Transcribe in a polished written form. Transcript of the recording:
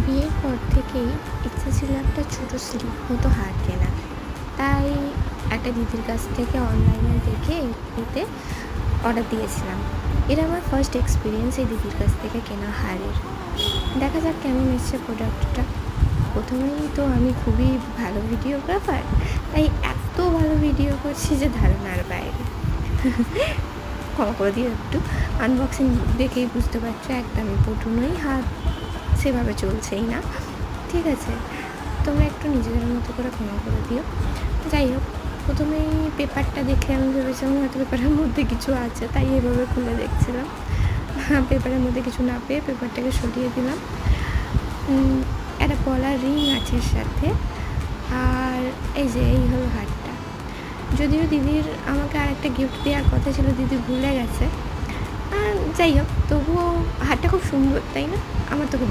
বিয়ের পর থেকেই ইচ্ছা ছিল একটা ছোটো স্লিপ মতো হার কেনা। তাই একটা দিদির কাছ থেকে অনলাইনে দেখে এতে অর্ডার দিয়েছিলাম। এটা আমার ফার্স্ট এক্সপিরিয়েন্স এই দিদির কাছ থেকে কেনা হারের। দেখা যাক কেমন এসছে প্রোডাক্টটা। প্রথমেই তো আমি খুবই ভালো ভিডিওগ্রাফার, তাই এত ভালো ভিডিও করছি যে ধারণার বাইরে। ক্ষমা করে দিও একটু, আনবক্সিং দেখেই বুঝতে পারছো একদমই পটু নই, হাত সেভাবে চলছেই না। ঠিক আছে, তোমরা একটু নিজেদের মতো করে ক্ষমা করে দিও। যাই হোক, প্রথমেই পেপারটা দেখে আমি ভেবেছিলাম হয়তো পেপারের মধ্যে কিছু আছে, তাই এভাবে খুলে দেখছিলাম। পেপারের মধ্যে কিছু না পেয়ে পেপারটাকে সরিয়ে দিলাম। একটা গলার রিং আছে এর সাথে, আর এই যে এই হলো হারটা। যদিও দিদির আমাকে আর একটা গিফট দেওয়ার কথা ছিল, দিদি ভুলে গেছে। যাই হোক, তবুও হারটা খুব সুন্দর, তাই না? আমার তো খুব